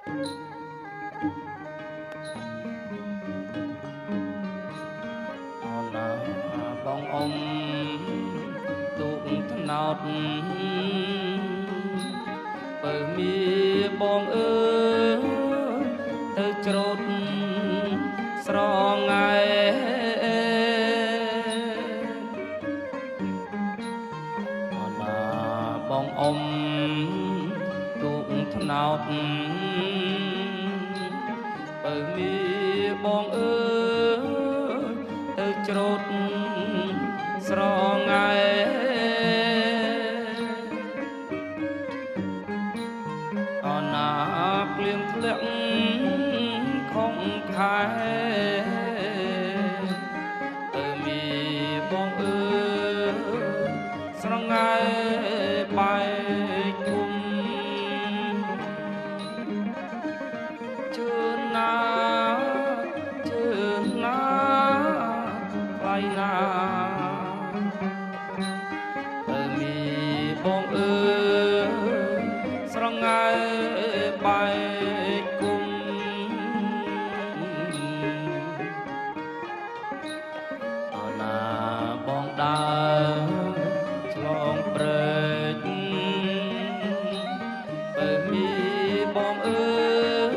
អូនណាបងអ៊ំទូកថ្នោតបើមានបងអើយទៅច្រូតស្រងាអូនណាបងអ៊ំទូកថ្នោតបើមានបងអើយទៅច្រូតស្រងាអូនណាភ្លៀងធ្លាក់ខំខែទៅមានបងអើយស្រងាបែកគុំជឿនណាជឿនណាថ្លៃណាទៅមានបងអើយស្រងាបែកគុំអូនណាបងដើរឆ្លងព្រែកបើមានបងអើយ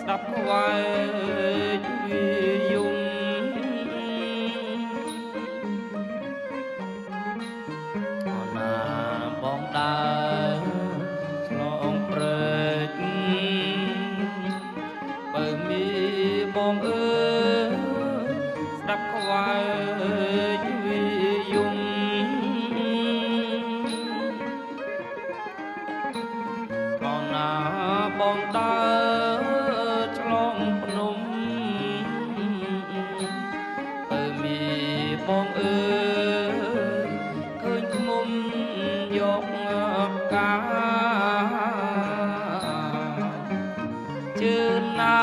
ស្ដាប់ខ្វែកវាយំអូនណាបងដើរឆ្លងព្រែកបើមានបងអើយស្ដាប់ខ្វែកវាយំអូនណាបងដើរឆ្លងភ្នំបើមានបងអើយឃើញឃ្មុំយកកាជឿនណា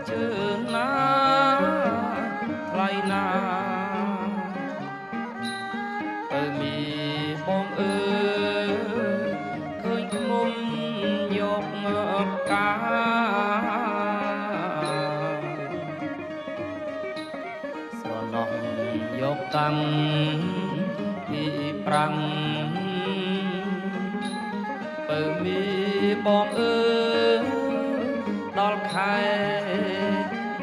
ជឿនណាថ្លៃណាបើមានបងអើយឃើញឃ្មុំយកកាស្រណោះយកតាំងពីប្រាំងបើមានបងអើយដល់ខែ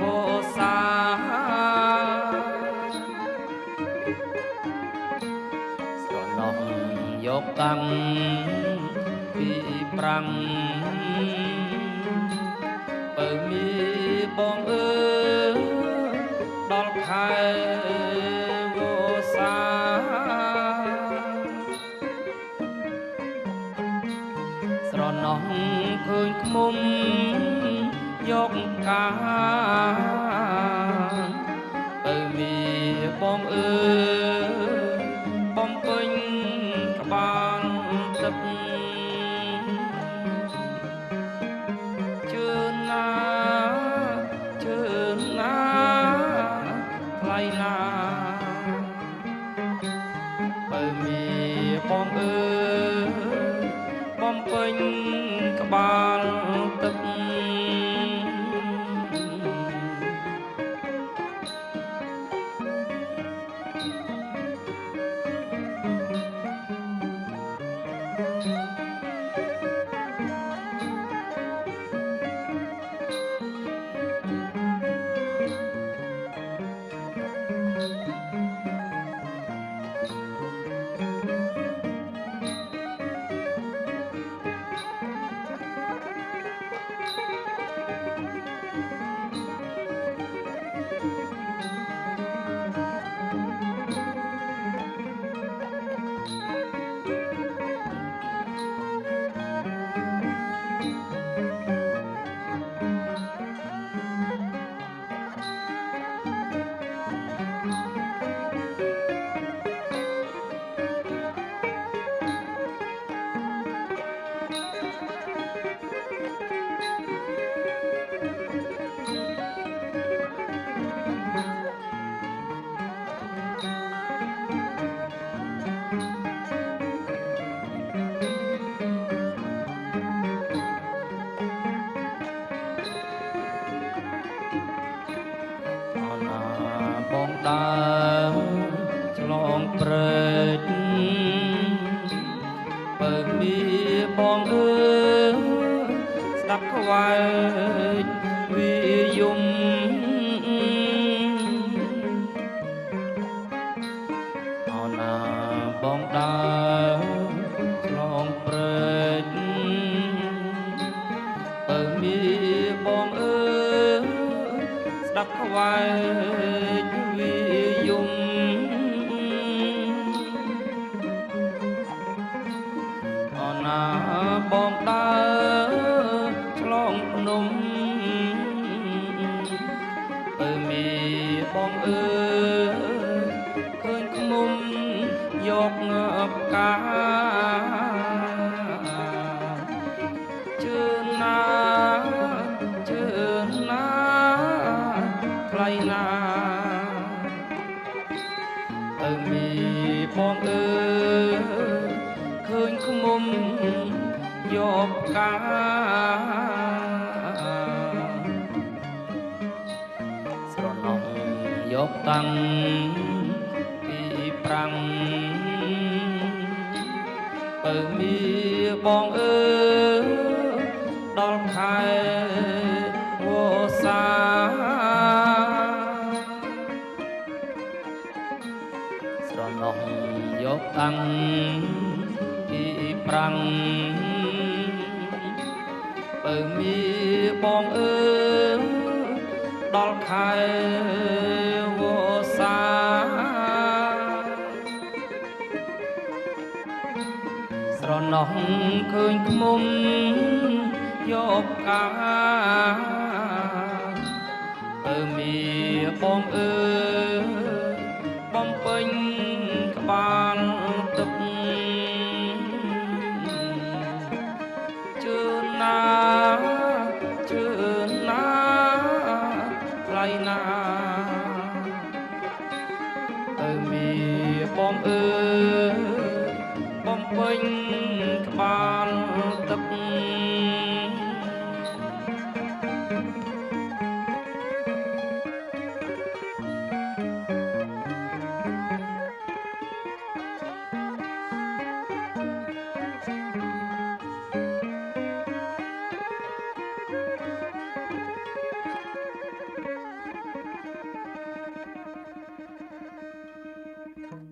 វស្សាស្រណោះយកតាំងពីប្រាំងបើមានបងអើយដល់ខែវស្សាស្រណោះឃើញឃ្មុំយកកាបើមានបងអើយបំពេញក្បាលទឹកជឿនណាជឿនណាថ្លៃណាបើមានបងអើយបំពេញក្បាលទឹក ណាបងដើរឆ្លងព្រែកបើមានបងអើយស្ដាប់ខ្វែកវាយំអោណាបងដើរឆ្លងព្រែកបើមានបងអើយស្ដាប់ខ្វែកវាយំអោណាបងដើរឆ្លងភ្នំបើមានបងអើយឃើញឃ្មុំយកផ្កាជឿនណាជឿនណាថ្លៃណាបើមានបងអើយឃើញឃ្មុំយកផ្កាស្រណោះយកតាំងពីប្រាំងបើមានបងអើយដល់ខែវស្សាស្រណោះយកតាំងពីប្រាំងបើមានបងអើយដល់ខែវស្សាស្រណោះឃើញឃ្មុំយកផ្កាបើមានបងអើយបំពេញក្បាលទឹកជឿនណាជឿនណាថ្លៃណាបើមានបងអើយបំពេញក្បាលទឹក